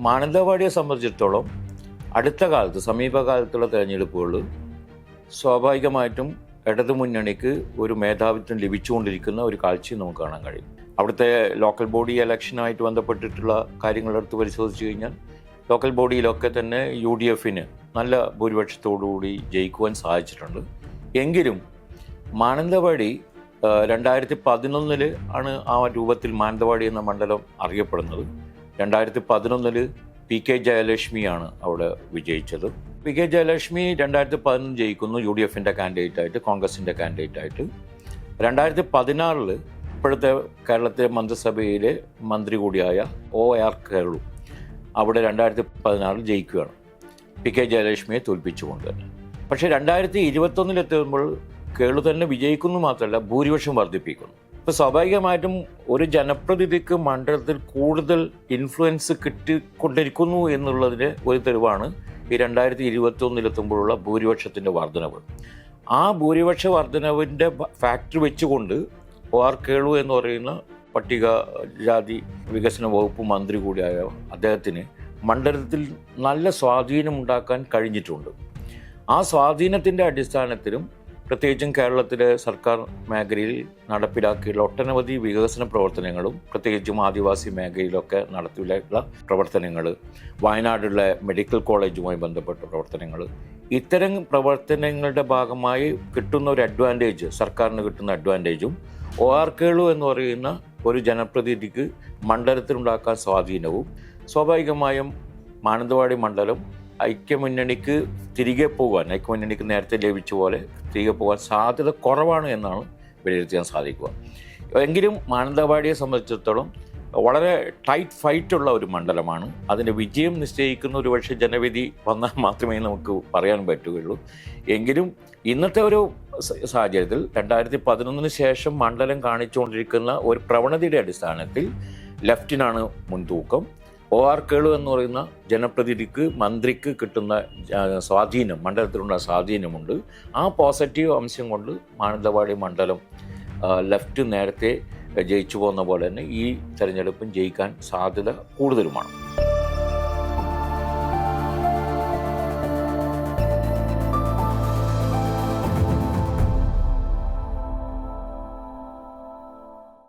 മാനന്തവാടിയെ സംബന്ധിച്ചിടത്തോളം അടുത്ത കാലത്ത് സമീപകാലത്തുള്ള തെരഞ്ഞെടുപ്പുകളിൽ സ്വാഭാവികമായിട്ടും ഇടതുമുന്നണിക്ക് ഒരു മേധാവിത്വം ലഭിച്ചുകൊണ്ടിരിക്കുന്ന ഒരു കാഴ്ചയും നമുക്ക് കാണാൻ കഴിയും. അവിടുത്തെ ലോക്കൽ ബോഡി ഇലക്ഷനുമായിട്ട് ബന്ധപ്പെട്ടിട്ടുള്ള കാര്യങ്ങളെടുത്ത് പരിശോധിച്ച് കഴിഞ്ഞാൽ ലോക്കൽ ബോഡിയിലൊക്കെ തന്നെ UDFന് നല്ല ഭൂരിപക്ഷത്തോടുകൂടി ജയിക്കുവാൻ സാധിച്ചിട്ടുണ്ട്. എങ്കിലും മാനന്തവാടി 2011 ആണ് ആ രൂപത്തിൽ മാനന്തവാടി എന്ന മണ്ഡലം അറിയപ്പെടുന്നത്. 2011 PK ജയലക്ഷ്മിയാണ് അവിടെ വിജയിച്ചത്. PK ജയലക്ഷ്മി 2011 ജയിക്കുന്നു UDFൻ്റെ കാൻഡിഡേറ്റായിട്ട്, കോൺഗ്രസിൻ്റെ കാൻഡിഡേറ്റായിട്ട്. 2016 ഇപ്പോഴത്തെ കേരളത്തിലെ മന്ത്രിസഭയിലെ മന്ത്രി കൂടിയായ OR കേളു അവിടെ 2016 ജയിക്കുകയാണ്, PK ജയലക്ഷ്മിയെ തോൽപ്പിച്ചുകൊണ്ട് തന്നെ. പക്ഷേ 2021 എത്തുമ്പോൾ കേളു തന്നെ വിജയിക്കുന്നു മാത്രമല്ല ഭൂരിപക്ഷം വർദ്ധിപ്പിക്കുന്നു. ഇപ്പോൾ സ്വാഭാവികമായിട്ടും ഒരു ജനപ്രതിനിധിക്ക് മണ്ഡലത്തിൽ കൂടുതൽ ഇൻഫ്ലുവൻസ് കിട്ടിക്കൊണ്ടിരിക്കുന്നു എന്നുള്ളതിന് ഒരു തെളിവാണ് ഈ 2021 എത്തുമ്പോഴുള്ള ഭൂരിപക്ഷത്തിൻ്റെ വർധനവ്. ആ ഭൂരിപക്ഷ വർധനവിൻ്റെ ഫാക്ടർ വെച്ചുകൊണ്ട് OR കേളു എന്ന് പറയുന്ന പട്ടികജാതി വികസന വകുപ്പ് മന്ത്രി കൂടിയായ അദ്ദേഹത്തിന് മണ്ഡലത്തിൽ നല്ല സ്വാധീനമുണ്ടാക്കാൻ കഴിഞ്ഞിട്ടുണ്ട്. ആ സ്വാധീനത്തിൻ്റെ അടിസ്ഥാനത്തിലും പ്രത്യേകിച്ചും കേരളത്തിലെ സർക്കാർ മേഖലയിൽ നടപ്പിലാക്കിയുള്ള ഒട്ടനവധി വികസന പ്രവർത്തനങ്ങളും പ്രത്യേകിച്ചും ആദിവാസി മേഖലയിലൊക്കെ നടത്തിയുള്ള പ്രവർത്തനങ്ങൾ, വയനാട്ടിലെ മെഡിക്കൽ കോളേജുമായി ബന്ധപ്പെട്ട പ്രവർത്തനങ്ങൾ, ഇത്തരം പ്രവർത്തനങ്ങളുടെ ഭാഗമായി കിട്ടുന്ന ഒരു അഡ്വാൻറ്റേജ്, സർക്കാരിന് കിട്ടുന്ന അഡ്വാൻറ്റേജും OR കേളു എന്ന് പറയുന്ന ഒരു ജനപ്രതിനിധിക്ക് മണ്ഡലത്തിലുണ്ടാക്കാൻ സ്വാധീനവും സ്വാഭാവികമായും മാനന്തവാടി മണ്ഡലം ഐക്യമുന്നണിക്ക് തിരികെ പോകാൻ, ഐക്യമുന്നണിക്ക് നേരത്തെ ലഭിച്ച പോലെ തിരികെ പോകാൻ സാധ്യത കുറവാണ് എന്നാണ് വിലയിരുത്താൻ സാധിക്കുക. എങ്കിലും മാനന്തവാടിയെ സംബന്ധിച്ചിടത്തോളം വളരെ ടൈറ്റ് ഫൈറ്റുള്ള ഒരു മണ്ഡലമാണ്. അതിൻ്റെ വിജയം നിശ്ചയിക്കുന്ന ഒരു പക്ഷേ ജനവിധി വന്നാൽ മാത്രമേ നമുക്ക് പറയാൻ പറ്റുകയുള്ളൂ. എങ്കിലും ഇന്നത്തെ ഒരു സാഹചര്യത്തിൽ 2011 ശേഷം മണ്ഡലം കാണിച്ചുകൊണ്ടിരിക്കുന്ന ഒരു പ്രവണതയുടെ അടിസ്ഥാനത്തിൽ ലെഫ്റ്റിനാണ് മുൻതൂക്കം. OR കേളു എന്ന് പറയുന്ന ജനപ്രതിനിധിക്ക്, മന്ത്രിക്ക് കിട്ടുന്ന സ്വാധീനം, മണ്ഡലത്തിലുള്ള സ്വാധീനമുണ്ട്. ആ പോസിറ്റീവ് അംശം കൊണ്ട് മാനന്തവാടി മണ്ഡലം ലെഫ്റ്റ് നേരത്തെ ജയിച്ചു പോകുന്ന പോലെ തന്നെ ഈ തെരഞ്ഞെടുപ്പും ജയിക്കാൻ സാധ്യത കൂടുതലുമാണ്.